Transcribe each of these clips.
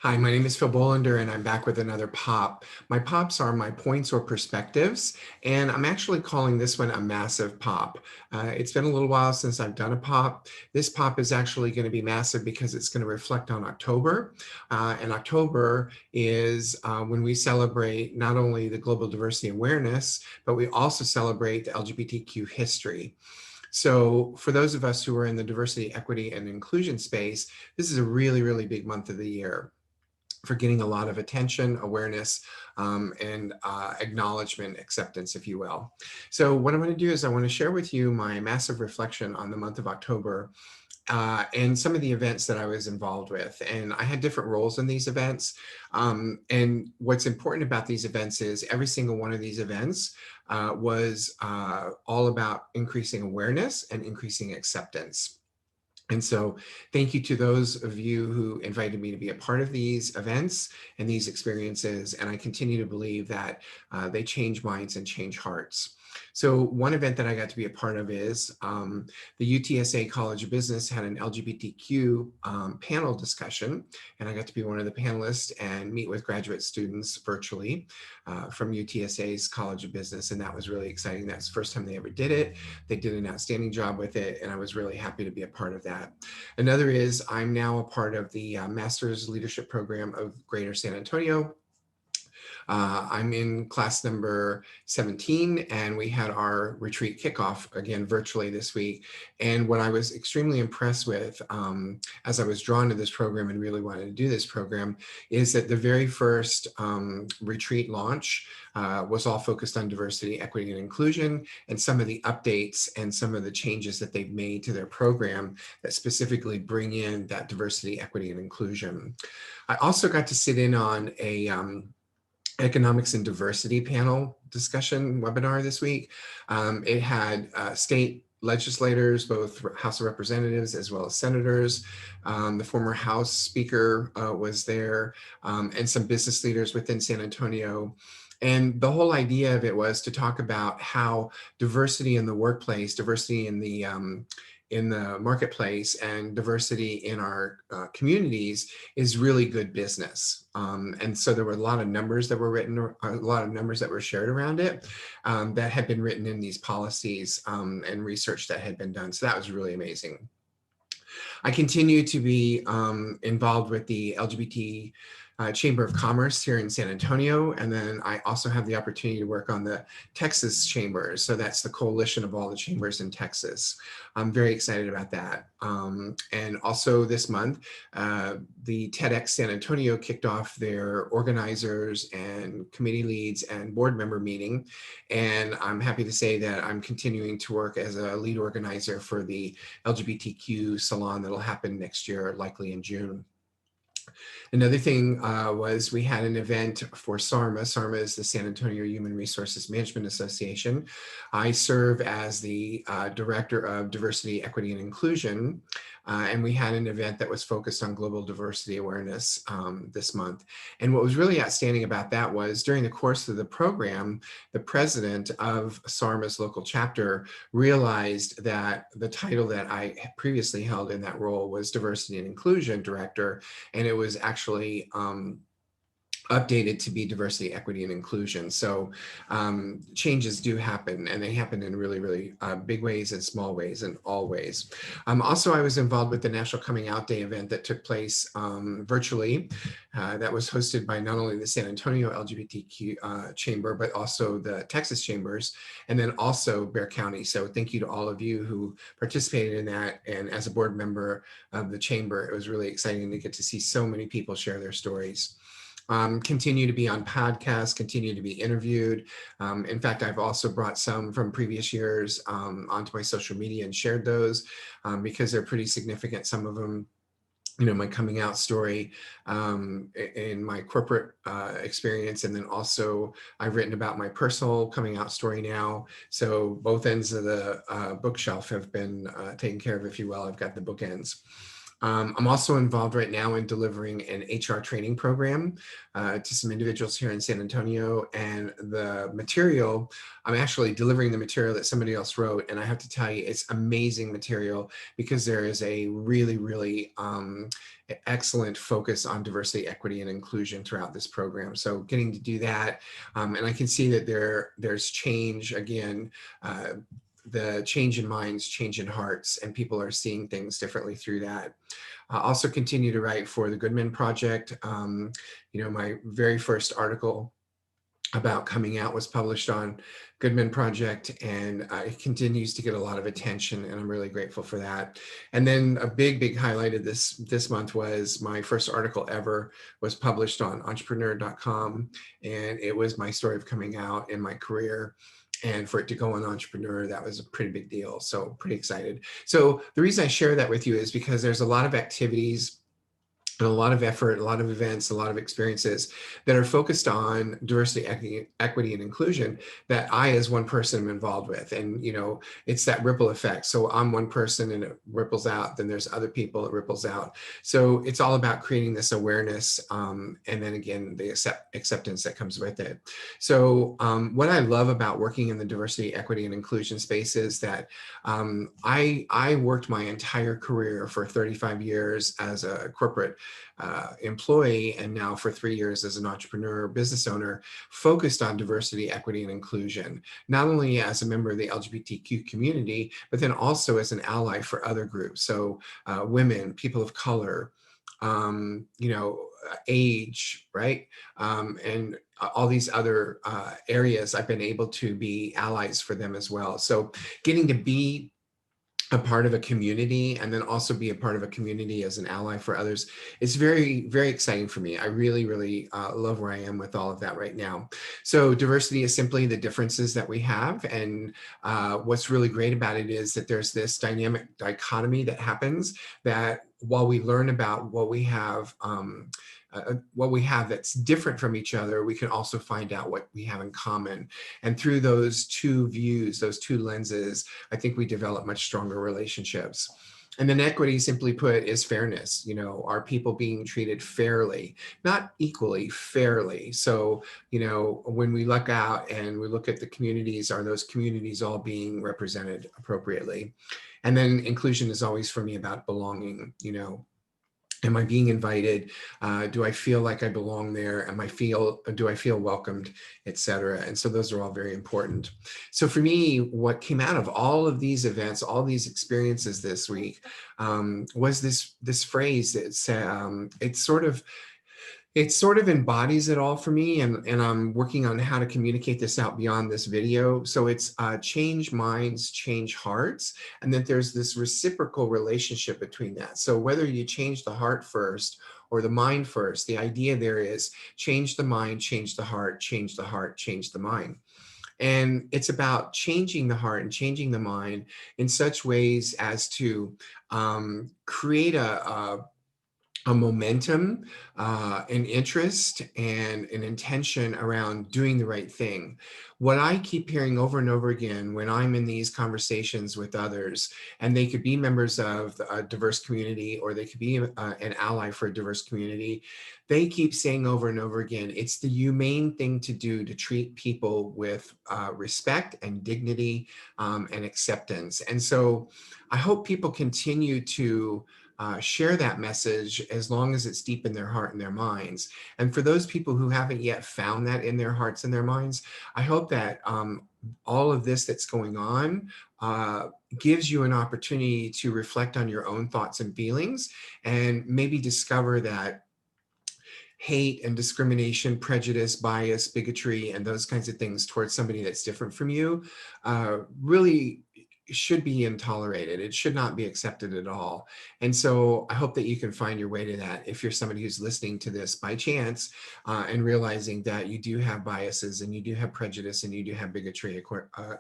Hi, my name is Phil Bolander, and I'm back with another pop. My pops are my points or perspectives, and I'm actually calling this one a massive pop. It's been a little while since I've done a pop. This pop is actually going to be massive because it's going to reflect on October. And October is when we celebrate not only the global diversity awareness, but we also celebrate the LGBTQ history. So for those of us who are in the diversity, equity, and inclusion space, this is a really, really big month of the year for getting a lot of attention, awareness, and acknowledgement, acceptance, if you will. So what I'm going to do is I want to share with you my massive reflection on the month of October and some of the events that I was involved with. And I had different roles in these events. And what's important about these events is every single one of these events was all about increasing awareness and increasing acceptance. And so thank you to those of you who invited me to be a part of these events and these experiences. And I continue to believe that they change minds and change hearts. So one event that I got to be a part of is the UTSA College of Business had an LGBTQ panel discussion, and I got to be one of the panelists and meet with graduate students virtually from UTSA's College of Business, and that was really exciting. That's the first time they ever did it. They did an outstanding job with it, and I was really happy to be a part of that. Another is I'm now a part of the Master's Leadership Program of Greater San Antonio. I'm in class number 17, and we had our retreat kickoff again virtually this week. And what I was extremely impressed with as I was drawn to this program and really wanted to do this program is that the very first retreat launch was all focused on diversity, equity, and inclusion, and some of the updates and some of the changes that they've made to their program that specifically bring in that diversity, equity, and inclusion. I also got to sit in on a economics and diversity panel discussion webinar this week. It had state legislators, both House of Representatives as well as senators. The former House Speaker was there, and some business leaders within San Antonio. And the whole idea of it was to talk about how diversity in the workplace, diversity in the marketplace, and diversity in our communities is really good business. And so there were a lot of numbers that were written, a lot of numbers that were shared around it that had been written in these policies and research that had been done. So that was really amazing. I continue to be involved with the LGBT Chamber of Commerce here in San Antonio. And then I also have the opportunity to work on the Texas Chambers. So that's the coalition of all the chambers in Texas. I'm very excited about that. And also this month, the TEDx San Antonio kicked off their organizers and committee leads and board member meeting. And I'm happy to say that I'm continuing to work as a lead organizer for the LGBTQ salon that'll happen next year, likely in June. Another thing was we had an event for SARMA. SARMA is the San Antonio Human Resources Management Association. I serve as the Director of Diversity, Equity, and Inclusion. And we had an event that was focused on global diversity awareness this month. And what was really outstanding about that was during the course of the program, the president of SARMA's local chapter realized that the title that I previously held in that role was Diversity and Inclusion Director, and it was actually updated to be diversity, equity, and inclusion. So changes do happen, and they happen in really, really big ways and small ways and all ways. Also, I was involved with the National Coming Out Day event that took place virtually. That was hosted by not only the San Antonio LGBTQ Chamber, but also the Texas Chambers, and then also Bexar County. So thank you to all of you who participated in that. And as a board member of the Chamber, it was really exciting to get to see so many people share their stories. Continue to be on podcasts, continue to be interviewed. In fact, I've also brought some from previous years onto my social media and shared those because they're pretty significant. Some of them, you know, my coming out story in my corporate experience, and then also I've written about my personal coming out story now. So both ends of the bookshelf have been taken care of, if you will. I've got the bookends. I'm also involved right now in delivering an HR training program to some individuals here in San Antonio, and the material, I'm actually delivering the material that somebody else wrote, and I have to tell you, it's amazing material because there is a really, really excellent focus on diversity, equity, and inclusion throughout this program. So getting to do that, and I can see that there's change again. The change in minds, change in hearts, and people are seeing things differently through that. Also continue to write for the Goodman Project. My very first article about coming out was published on Goodman Project, and it continues to get a lot of attention, and I'm really grateful for that. And then a big highlight of this month was my first article ever was published on entrepreneur.com, and it was my story of coming out in my career. And for it to go on Entrepreneur, that was a pretty big deal. So pretty excited. So the reason I share that with you is because there's a lot of activities and a lot of effort, a lot of events, a lot of experiences that are focused on diversity, equity, and inclusion that I, as one person, am involved with. And, it's that ripple effect. So I'm one person and it ripples out, then there's other people, it ripples out. So it's all about creating this awareness. And then again, the acceptance that comes with it. So what I love about working in the diversity, equity, and inclusion space is that I worked my entire career for 35 years as a corporate employee, and now for 3 years as an entrepreneur, business owner, focused on diversity, equity, and inclusion, not only as a member of the LGBTQ community, but then also as an ally for other groups. So women, people of color, age, right? And all these other areas, I've been able to be allies for them as well. So getting to be a part of a community and then also be a part of a community as an ally for others is very, very exciting for me. I really, really love where I am with all of that right now. So diversity is simply the differences that we have. And what's really great about it is that there's this dynamic dichotomy that happens that while we learn about what we have that's different from each other, we can also find out what we have in common. And through those two views, those two lenses, I think we develop much stronger relationships. And then equity, simply put, is fairness. Are people being treated fairly, not equally, fairly? So, when we look out and we look at the communities, are those communities all being represented appropriately? And then inclusion is always for me about belonging. Am I being invited? Do I feel like I belong there? Do I feel welcomed, etc.? And so those are all very important. So for me, what came out of all of these events, all these experiences this week, was this phrase that said, it sort of embodies it all for me, and I'm working on how to communicate this out beyond this video. So it's change minds, change hearts, and then there's this reciprocal relationship between that. So whether you change the heart first or the mind first, the idea there is change the mind, change the heart, change the heart, change the mind. And it's about changing the heart and changing the mind in such ways as to create a momentum, an interest, and an intention around doing the right thing. What I keep hearing over and over again when I'm in these conversations with others, and they could be members of a diverse community or they could be an ally for a diverse community, they keep saying over and over again, it's the humane thing to do to treat people with respect and dignity and acceptance. And so I hope people continue to share that message as long as it's deep in their heart and their minds. And for those people who haven't yet found that in their hearts and their minds, I hope that all of this that's going on gives you an opportunity to reflect on your own thoughts and feelings and maybe discover that hate and discrimination, prejudice, bias, bigotry, and those kinds of things towards somebody that's different from you really should be intolerated. It should not be accepted at all. And so I hope that you can find your way to that if you're somebody who's listening to this by chance and realizing that you do have biases and you do have prejudice and you do have bigotry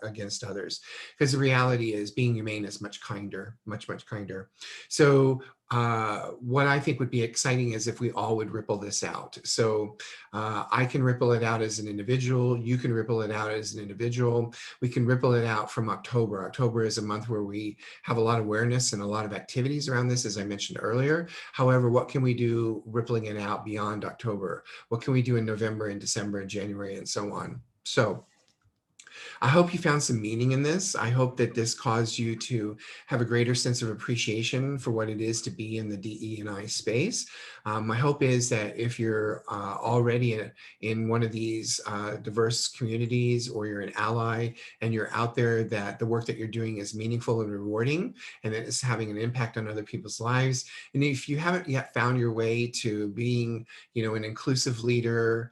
against others. Because the reality is being humane is much kinder, much, much kinder. So what I think would be exciting is if we all would ripple this out. So I can ripple it out as an individual. You can ripple it out as an individual. We can ripple it out from October. October is a month where we have a lot of awareness and a lot of activities around this, as I mentioned earlier. However, what can we do rippling it out beyond October? What can we do in November and December and January and so on? So I hope you found some meaning in this. I hope that this caused you to have a greater sense of appreciation for what it is to be in the DE&I space. My hope is that if you're already in one of these diverse communities, or you're an ally and you're out there, that the work that you're doing is meaningful and rewarding, and that it's having an impact on other people's lives. And if you haven't yet found your way to being, an inclusive leader,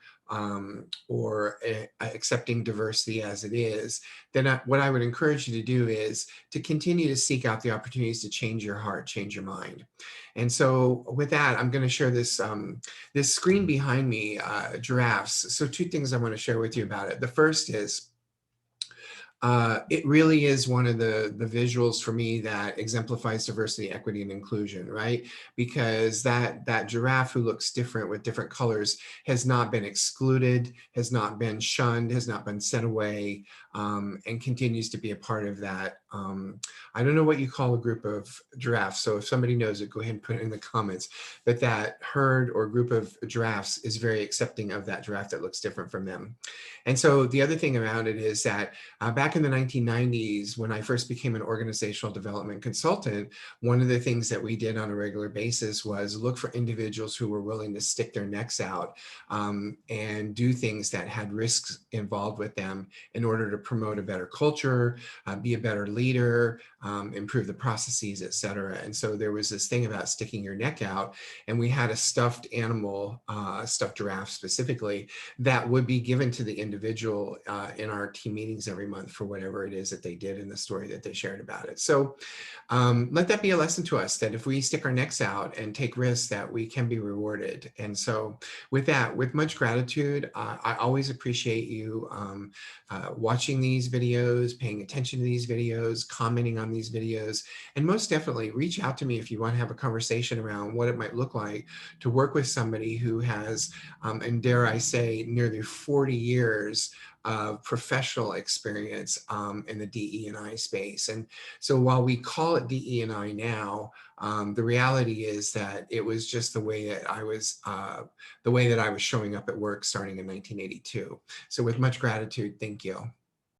or accepting diversity as it is, then what I would encourage you to do is to continue to seek out the opportunities to change your heart, change your mind. And so with that, I'm going to share this, this screen behind me, giraffes. So two things I want to share with you about it. The first is, it really is one of the visuals for me that exemplifies diversity, equity, and inclusion, right? Because that giraffe who looks different with different colors has not been excluded, has not been shunned, has not been sent away, and continues to be a part of that. I don't know what you call a group of giraffes, so if somebody knows it, go ahead and put it in the comments. But that herd or group of giraffes is very accepting of that giraffe that looks different from them. And so the other thing around it is that back in the 1990s, when I first became an organizational development consultant, one of the things that we did on a regular basis was look for individuals who were willing to stick their necks out, and do things that had risks involved with them in order to promote a better culture, be a better leader, improve the processes, et cetera. And so there was this thing about sticking your neck out, and we had a stuffed animal, stuffed giraffe specifically, that would be given to the individual in our team meetings every month for whatever it is that they did in the story that they shared about it. So let that be a lesson to us, that if we stick our necks out and take risks, that we can be rewarded. And so with that, with much gratitude, I always appreciate you watching these videos, paying attention to these videos, commenting on these videos, and most definitely reach out to me if you want to have a conversation around what it might look like to work with somebody who has, and dare I say, nearly 40 years of professional experience in the DE&I space. And so while we call it DE&I now, the reality is that it was just the way that I was, showing up at work starting in 1982. So with much gratitude, thank you.